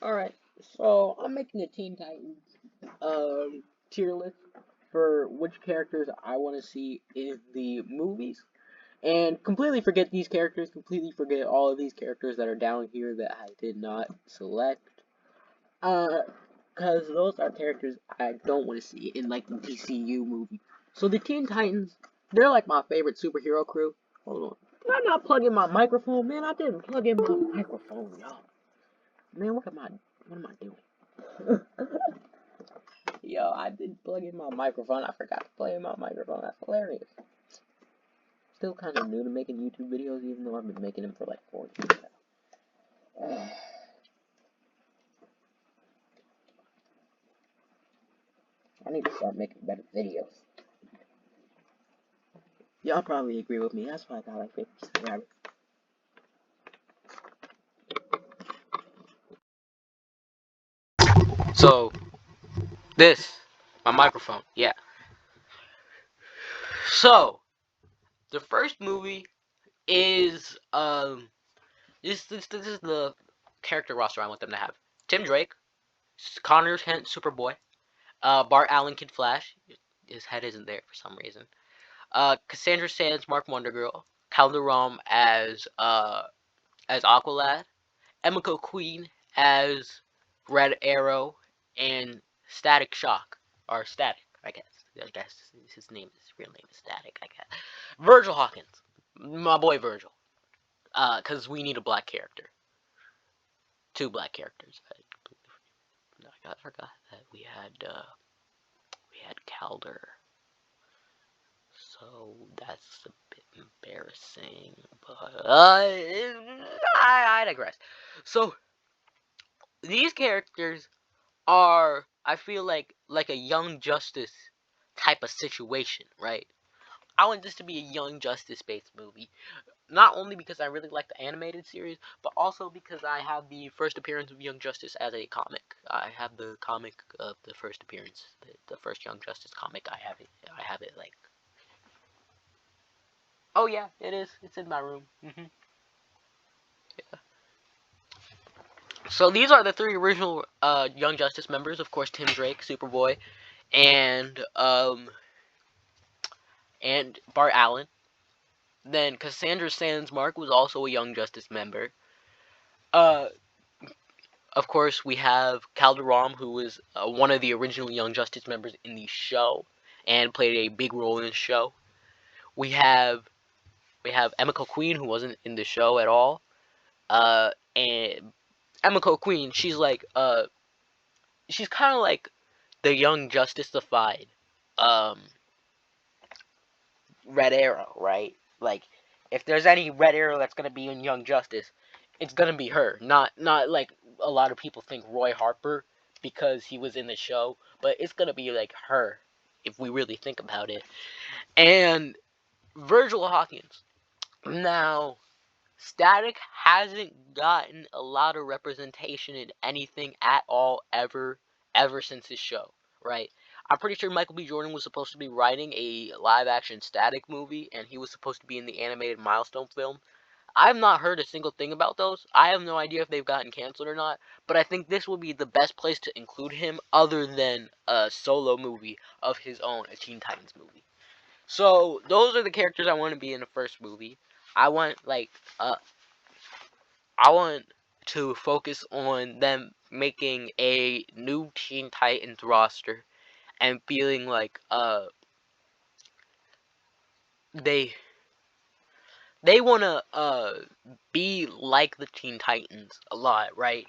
Alright, so I'm making a Teen Titans tier list for which characters I want to see in the movies. And completely forget these characters, completely forget all of these characters that are down here that I did not select. Uh, because those are characters I don't want to see in like the DCU movie. So the Teen Titans, they're like my favorite superhero crew. Hold on. Did I not plug in my microphone? Man, I didn't plug in my microphone, y'all. Man, what am I doing? Yo, I did plug in my microphone. I forgot to plug in my microphone. That's hilarious. Still kind of new to making YouTube videos, even though I've been making them for like 4 years now. I need to start making better videos. Y'all probably agree with me. That's why I got like 50 subscribers. So, my microphone, yeah. So, the first movie is, this is the character roster I want them to have. Tim Drake, Connor Kent, Superboy, Bart Allen, Kid Flash, his head isn't there for some reason, Cassandra Sands, Mark Wonder Girl, Calderon as Aqualad, Emiko Queen as Red Arrow, and Static Shock, or Static, I guess. His real name is Static, I guess. Virgil Hawkins, my boy Virgil, because we need a black character, 2 black characters. I forgot that we had Calder, so that's a bit embarrassing. But I digress. So these characters are, I feel like a Young Justice type of situation, right? I want this to be a Young Justice based movie, not only because I really like the animated series, but also because I have the first appearance of Young Justice as a comic. I have the comic of the first appearance, the first Young Justice comic. I have it like. Oh yeah, it is. It's in my room. Yeah. So these are the 3 original Young Justice members. Of course, Tim Drake, Superboy, and Bart Allen. Then Cassandra Sandsmark was also a Young Justice member. Uh, of course, we have Calderon, who was one of the original Young Justice members in the show and played a big role in the show. We have Emiko Queen, who wasn't in the show at all. And Emiko Queen, she's kind of like the Young Justice-ified um, Red Arrow, right? Like, if there's any Red Arrow that's gonna be in Young Justice, it's gonna be her. Not like a lot of people think Roy Harper because he was in the show, but it's gonna be like her if we really think about it. And Virgil Hawkins. Now, Static hasn't gotten a lot of representation in anything at all ever since his show, right? I'm pretty sure Michael B. Jordan was supposed to be writing a live-action Static movie, and he was supposed to be in the animated Milestone film. I've not heard a single thing about those. I have no idea if they've gotten canceled or not, but I think this would be the best place to include him other than a solo movie of his own, a Teen Titans movie. So, those are the characters I want to be in the first movie. I want, I want to focus on them making a new Teen Titans roster and feeling like they want to be like the Teen Titans a lot, right?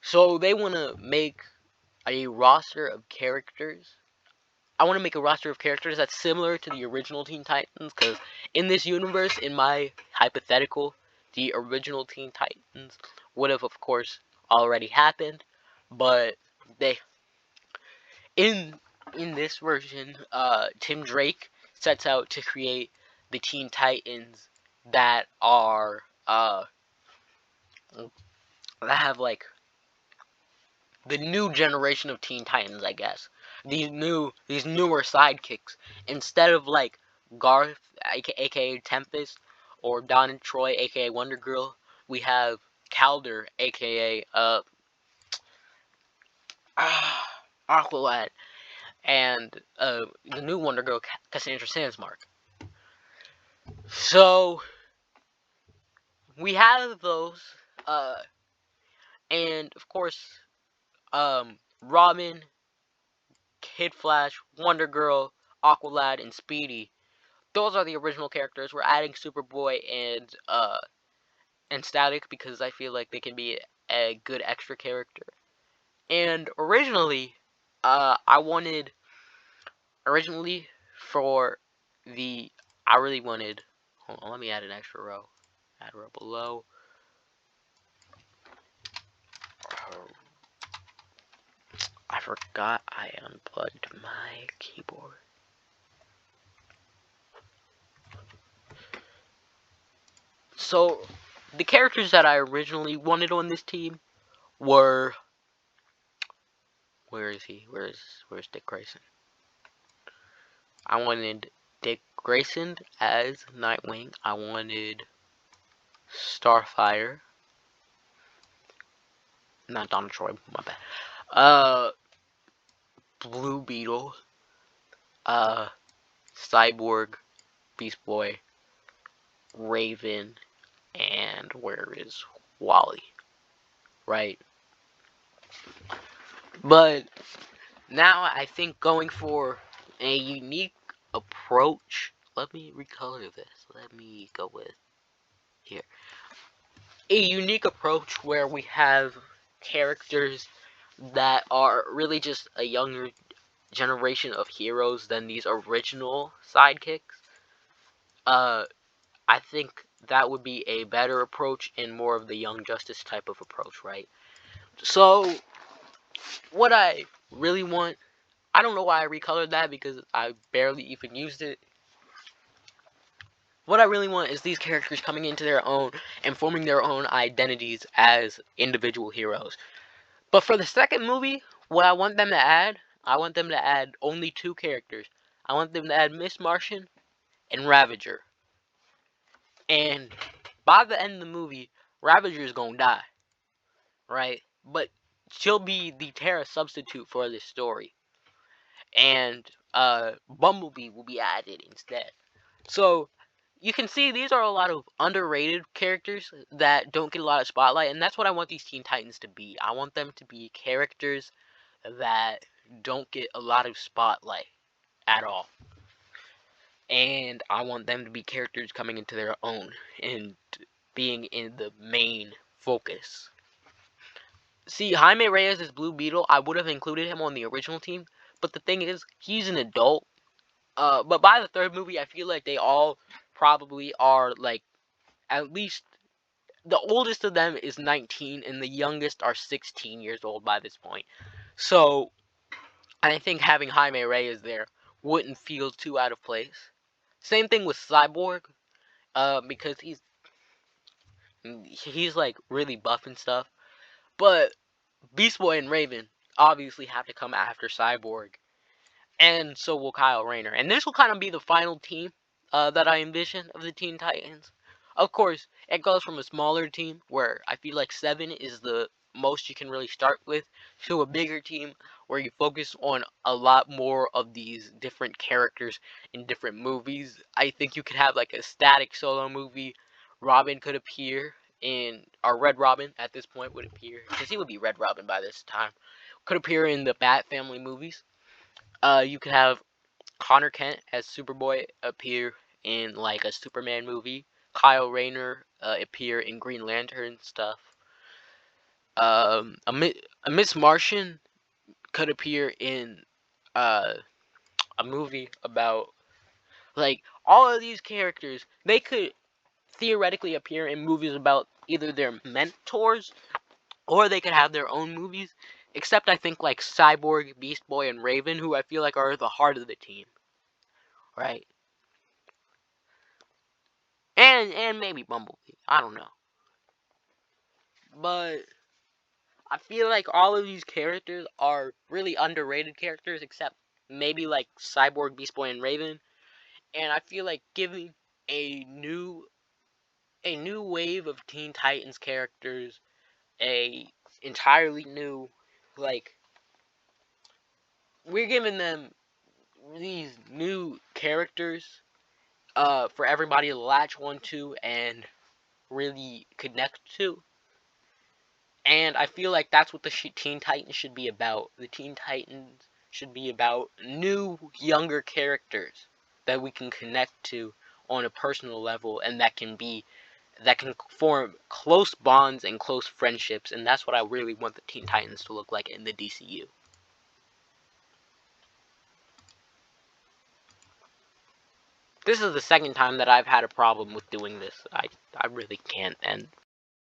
So they want to make a roster of characters. I want to make a roster of characters that's similar to the original Teen Titans, because in this universe, in my hypothetical, the original Teen Titans would have, of course, already happened, but they in this version, Tim Drake sets out to create the Teen Titans that are that have like the new generation of Teen Titans, I guess. These newer sidekicks, instead of like Garth, aka Tempest, or Don and Troy, aka Wonder Girl, we have Calder, aka Aqualad, and the new Wonder Girl, Cassandra Sandsmark. So we have those, uh, and of course, Robin, Kid Flash, Wonder Girl, Aqualad, and Speedy. Those are the original characters. We're adding Superboy and Static because I feel like they can be a good extra character. And I wanted originally for the I really wanted. Hold on, let me add an extra row. Add a row below. I forgot I unplugged my keyboard. So, the characters that I originally wanted on this team were. Where is he? Where's Dick Grayson? I wanted Dick Grayson as Nightwing. I wanted Starfire. Not Donna Troy, my bad. Blue Beetle. Uh, Cyborg, Beast Boy, Raven, and where is Wally? Right. But now I think going for a unique approach. Let me recolor this. Let me go with here. A unique approach where we have characters that are really just a younger generation of heroes than these original sidekicks. Uh, I think that would be a better approach and more of the Young Justice type of approach, right? So, what I really want, I don't know why I recolored that because I barely even used it. What I really want is these characters coming into their own and forming their own identities as individual heroes. But for the second movie, what I want them to add only two characters. I want them to add Miss Martian and Ravager. And by the end of the movie, Ravager is gonna die, right? But she'll be the Terra substitute for this story, and Bumblebee will be added instead. So you can see these are a lot of underrated characters that don't get a lot of spotlight, and that's what I want these Teen Titans to be. I want them to be characters that don't get a lot of spotlight at all. And I want them to be characters coming into their own and being in the main focus. See, Jaime Reyes is Blue Beetle. I would have included him on the original team, but the thing is, he's an adult. But by the third movie, I feel like they all probably are like at least the oldest of them is 19 and the youngest are 16 years old by this point. So I think having Jaime Reyes there wouldn't feel too out of place. Same thing with Cyborg, because he's like really buff and stuff. But Beast Boy and Raven obviously have to come after Cyborg, and so will Kyle Rayner. And this will kind of be the final team that I envision of the Teen Titans. Of course, it goes from a smaller team where I feel like 7 is the most you can really start with to a bigger team where you focus on a lot more of these different characters in different movies. I think you could have like a static solo movie. Robin could appear in, or Red Robin at this point would appear, because he would be Red Robin by this time, could appear in the Bat Family movies. You could have Connor Kent as Superboy appear in like a Superman movie. Kyle Rayner appear in Green Lantern stuff. A Miss Martian could appear in uh, a movie about like all of these characters. They could theoretically appear in movies about either their mentors or they could have their own movies. Except I think like Cyborg, Beast Boy, and Raven, who I feel like are the heart of the team, right? And maybe Bumblebee. I don't know. But I feel like all of these characters are really underrated characters, except maybe like Cyborg, Beast Boy, and Raven. And I feel like giving a new wave of Teen Titans characters a entirely new like we're giving them these new characters for everybody to latch onto and really connect to. And I feel like that's what the Teen Titans should be about. The Teen Titans should be about new, younger characters that we can connect to on a personal level, and that can form close bonds and close friendships, and that's what I really want the Teen Titans to look like in the DCU. This is the second time that I've had a problem with doing this. I really can't, and